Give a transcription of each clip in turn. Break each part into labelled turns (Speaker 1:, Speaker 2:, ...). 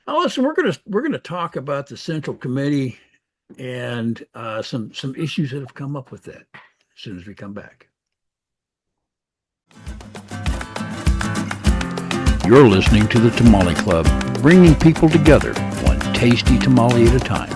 Speaker 1: Now, listen, we're gonna talk about the Central Committee and some issues that have come up with that as soon as we come back. You're listening to the Tamale Club, bringing people together, one tasty tamale at a time.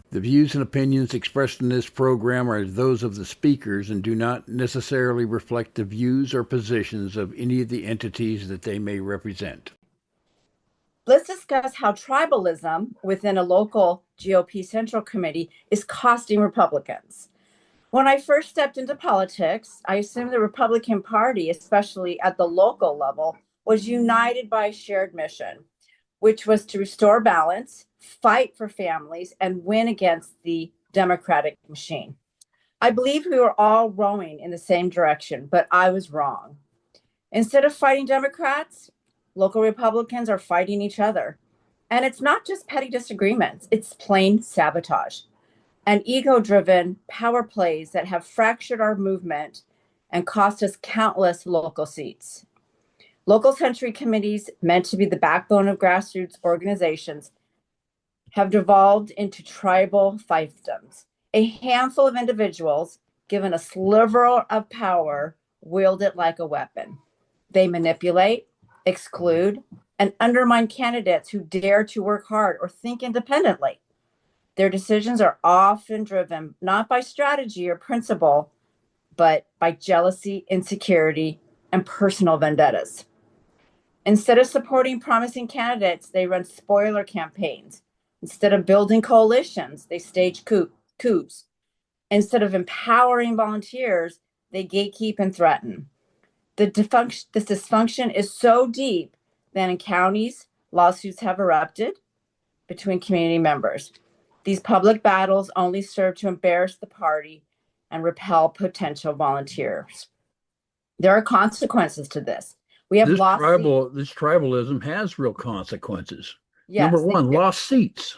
Speaker 1: The views and opinions expressed in this program are those of the speakers and do not necessarily reflect the views or positions of any of the entities that they may represent.
Speaker 2: Let's discuss how tribalism within a local GOP Central Committee is costing Republicans. When I first stepped into politics, I assumed the Republican Party, especially at the local level, was united by a shared mission, which was to restore balance, fight for families, and win against the Democratic machine. I believe we were all rowing in the same direction, but I was wrong. Instead of fighting Democrats, local Republicans are fighting each other. And it's not just petty disagreements, it's plain sabotage and ego-driven power plays that have fractured our movement and cost us countless local seats. Local century committees, meant to be the backbone of grassroots organizations, have devolved into tribal fiefdoms. A handful of individuals, given a sliver of power, wield it like a weapon. They manipulate, exclude, and undermine candidates who dare to work hard or think independently. Their decisions are often driven not by strategy or principle, but by jealousy, insecurity, and personal vendettas. Instead of supporting promising candidates, they run spoiler campaigns. Instead of building coalitions, they stage coups. Instead of empowering volunteers, they gatekeep and threaten. This dysfunction is so deep that in counties, lawsuits have erupted between community members. These public battles only serve to embarrass the party and repel potential volunteers. There are consequences to this. We have
Speaker 1: This
Speaker 2: lost
Speaker 1: this tribalism has real consequences.
Speaker 2: Yes,
Speaker 1: Number one, lost seats.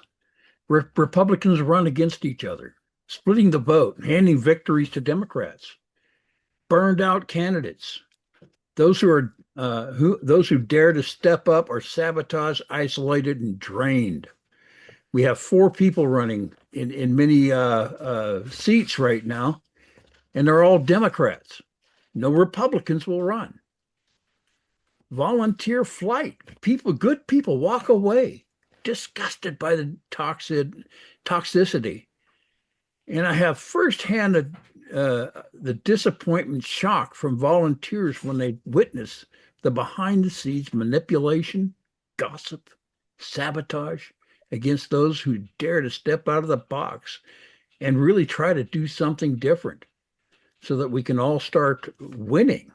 Speaker 1: Republicans run against each other, splitting the vote, handing victories to Democrats. Burned out candidates. Those who dare to step up are sabotaged, isolated, and drained. We have four people running in many seats right now, and they're all Democrats. No Republicans will run. Volunteer flight. Good people walk away, disgusted by the toxicity. And I have firsthand the disappointment, shock from volunteers when they witness the behind the scenes manipulation, gossip, sabotage against those who dare to step out of the box and really try to do something different so that we can all start winning.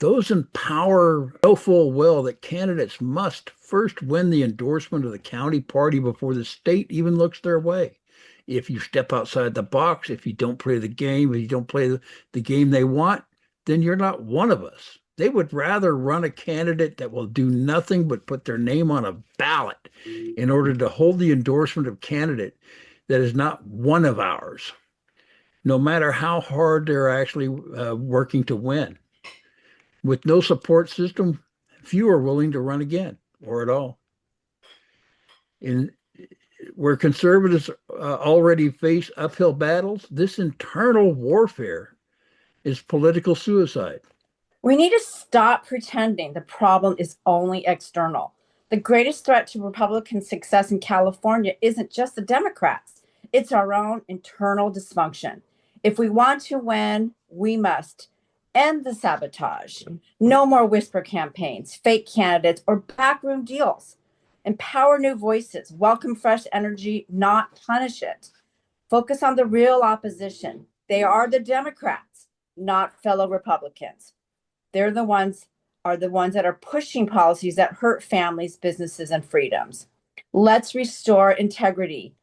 Speaker 1: Those in power know full well that candidates must first win the endorsement of the county party before the state even looks their way. If you step outside the box, if you don't play the game, if you don't play the game they want, then you're not one of us. They would rather run a candidate that will do nothing but put their name on a ballot in order to hold the endorsement of a candidate that is not one of ours, no matter how hard they're actually working to win. With no support system, few are willing to run again or at all. Where conservatives already face uphill battles, this internal warfare is political suicide.
Speaker 2: We need to stop pretending the problem is only external. The greatest threat to Republican success in California isn't just the Democrats, it's our own internal dysfunction. If we want to win, we must end the sabotage. No more whisper campaigns, fake candidates, or backroom deals. Empower new voices, welcome fresh energy, not punish it. Focus on the real opposition. They are the Democrats, not fellow Republicans. They're the ones that are pushing policies that hurt families, businesses, and freedoms. Let's restore integrity.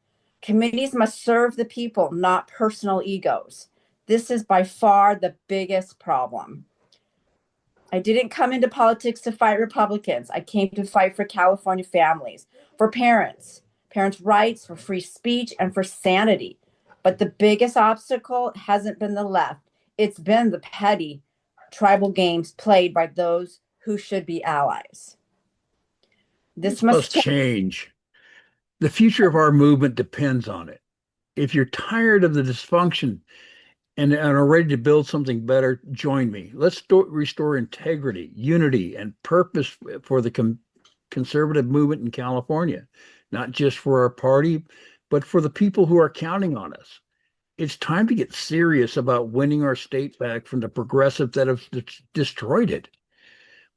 Speaker 2: Committees must serve the people, not personal egos. This is by far the biggest problem. I didn't come into politics to fight Republicans. I came to fight for California families, for parents' rights, for free speech, and for sanity. But the biggest obstacle hasn't been the left. it's been the petty tribal games played by those who should be allies. This must change.
Speaker 1: change. The future of our movement depends on it. If you're tired of the dysfunction and are ready to build something better, join me. Let's restore integrity, unity, and purpose for the conservative movement in California, not just for our party, but for the people who are counting on us. It's time to get serious about winning our state back from the progressives that have destroyed it.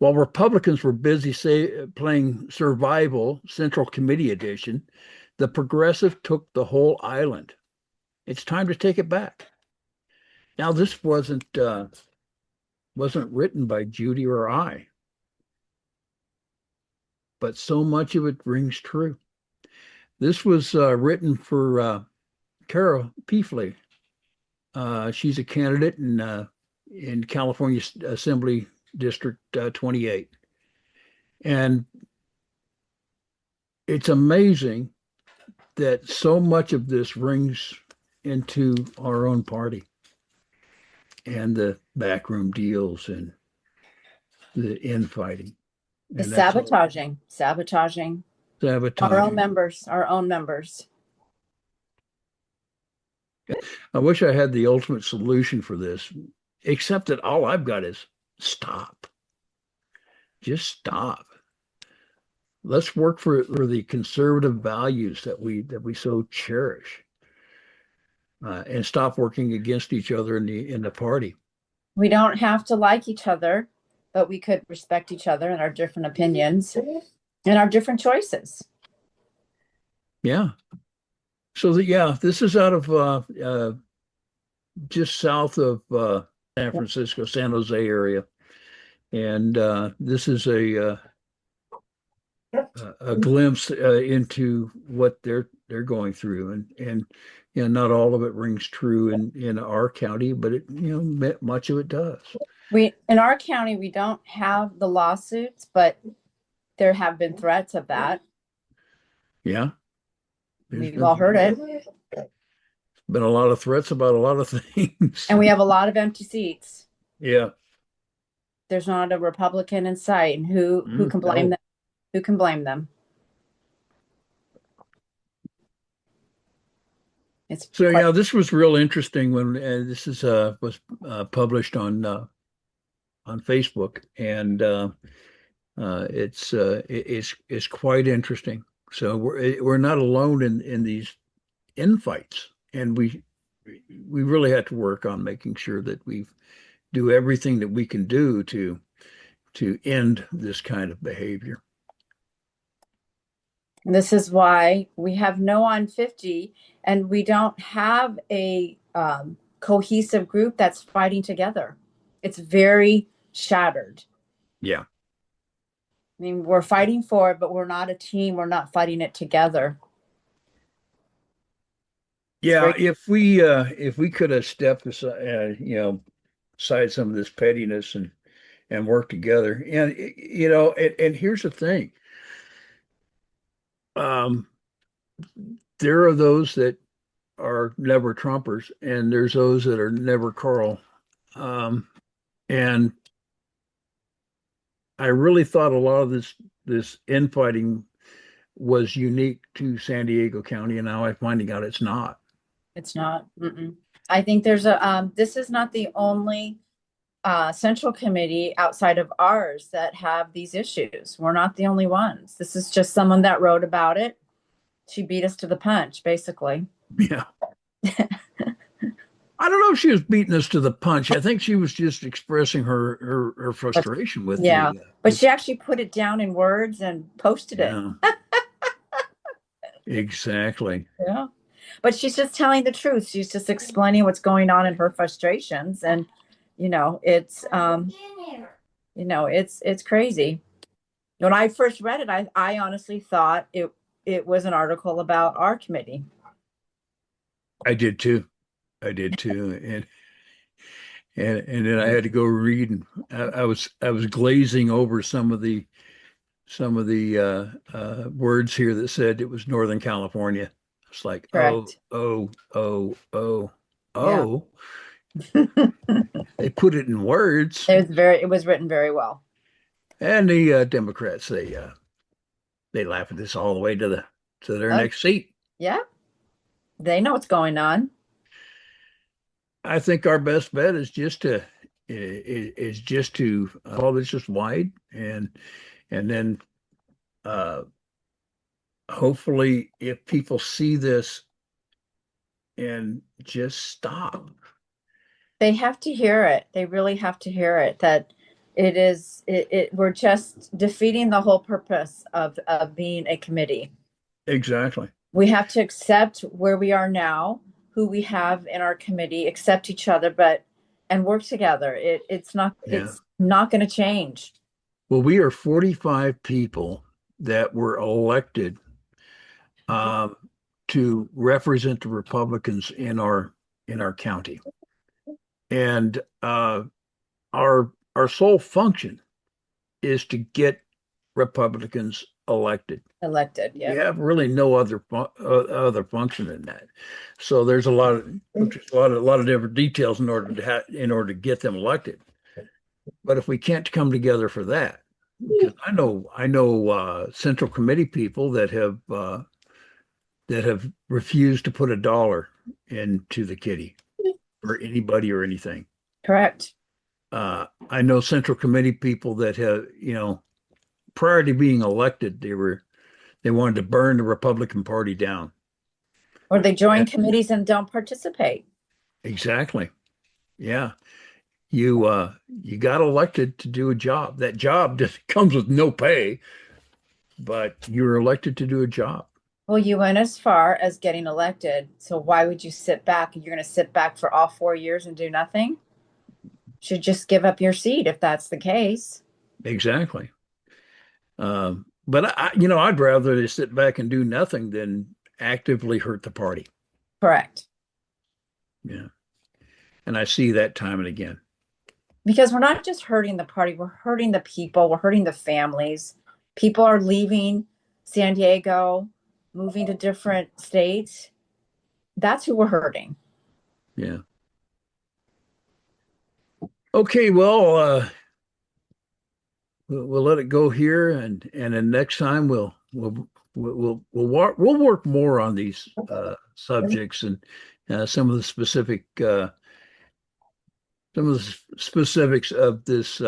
Speaker 1: While Republicans were busy playing survival Central Committee edition, the progressive took the whole island. It's time to take it back. Now, this wasn't written by Judy or I, but so much of it rings true. This was written for Carol Peefley. She's a candidate in California Assembly District 28. And it's amazing that so much of this rings into our own party and the backroom deals and the infighting.
Speaker 2: The sabotaging our own members.
Speaker 1: I wish I had the ultimate solution for this, except that all I've got is stop. Just stop. Let's work for the conservative values that we so cherish, and stop working against each other in the party.
Speaker 2: We don't have to like each other, but we could respect each other and our different opinions and our different choices.
Speaker 1: Yeah. So this is out of just south of San Francisco, San Jose area, and this is a glimpse into what they're going through, and not all of it rings true in our county, but much of it does.
Speaker 2: In our county, we don't have the lawsuits, but there have been threats of that.
Speaker 1: Yeah.
Speaker 2: We've all heard it.
Speaker 1: Been a lot of threats about a lot of things.
Speaker 2: And we have a lot of empty seats.
Speaker 1: Yeah.
Speaker 2: There's not a Republican in sight, and who can blame them? Who can blame them?
Speaker 1: This was real interesting when this was published on Facebook, and it's quite interesting. So we're not alone in these infights, and we really have to work on making sure that we do everything that we can do to end this kind of behavior.
Speaker 2: This is why we have No on 50, and we don't have a cohesive group that's fighting together. It's very shattered.
Speaker 1: Yeah.
Speaker 2: I mean, we're fighting for it, but we're not a team. We're not fighting it together.
Speaker 1: Yeah, if we could have stepped aside, aside some of this pettiness and work together, and and here's the thing. There are those that are never Trumpers, and there's those that are never Carl, and I really thought a lot of this infighting was unique to San Diego County, and now I'm finding out it's not.
Speaker 2: It's not. I think there's this is not the only Central Committee outside of ours that have these issues. We're not the only ones. This is just someone that wrote about it. She beat us to the punch, basically.
Speaker 1: Yeah. I don't know if she was beating us to the punch. I think she was just expressing her frustration with
Speaker 2: but she actually put it down in words and posted it.
Speaker 1: Exactly.
Speaker 2: Yeah. But she's just telling the truth. She's just explaining what's going on in her frustrations, and it's it's crazy. When I first read it, I honestly thought it was an article about our committee.
Speaker 1: I did too. And then I had to go read, and I was glazing over some of the words here that said it was Northern California. It's like,
Speaker 2: correct.
Speaker 1: oh.
Speaker 2: Yeah.
Speaker 1: put it in words.
Speaker 2: It was written very well.
Speaker 1: And the Democrats, they laugh at this all the way to their next seat.
Speaker 2: Yeah, they know what's going on.
Speaker 1: I think our best bet is just to publish this wide, and then hopefully if people see this and just stop.
Speaker 2: They have to hear it. They really have to hear it, that we're just defeating the whole purpose of being a committee.
Speaker 1: Exactly.
Speaker 2: We have to accept where we are now, who we have in our committee, accept each other, and work together. It's not going to change.
Speaker 1: Well, we are 45 people that were elected to represent the Republicans in our county, and our sole function is to get Republicans elected.
Speaker 2: Yeah.
Speaker 1: We have really no other function in that. So there's a lot of different details in order to get them elected. But if we can't come together for that, because I know Central Committee people that have refused to put $1 into the kitty for anybody or anything.
Speaker 2: Correct.
Speaker 1: I know Central Committee people that have, prior to being elected, they wanted to burn the Republican Party down.
Speaker 2: Or they join committees and don't participate.
Speaker 1: Exactly. Yeah. You got elected to do a job. That job just comes with no pay, but you were elected to do a job.
Speaker 2: Well, you went as far as getting elected. So why would you sit back? You're going to sit back for all 4 years and do nothing? Should just give up your seat if that's the case.
Speaker 1: Exactly. But I'd rather just sit back and do nothing than actively hurt the party.
Speaker 2: Correct.
Speaker 1: Yeah. And I see that time and again.
Speaker 2: Because we're not just hurting the party, we're hurting the people, we're hurting the families. People are leaving San Diego, moving to different states. That's who we're hurting.
Speaker 1: Yeah. Okay, well, we'll let it go here, and then next time we'll work more on these subjects and some of the specifics of this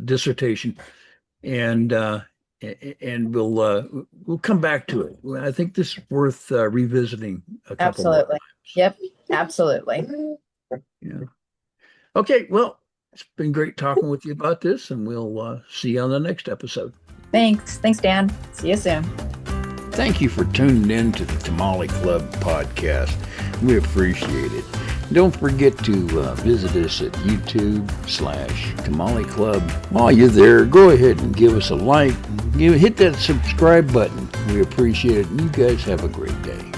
Speaker 1: dissertation, and we'll come back to it. I think this is worth revisiting a couple more times.
Speaker 2: Yep, absolutely.
Speaker 1: Yeah. Okay, well, it's been great talking with you about this, and we'll see you on the next episode.
Speaker 2: Thanks, Dan. See you soon.
Speaker 1: Thank you for tuning in to the Tamale Club podcast. We appreciate it. Don't forget to visit us at YouTube/Tamale Club. While you're there, go ahead and give us a like. Hit that subscribe button. We appreciate it. And you guys have a great day.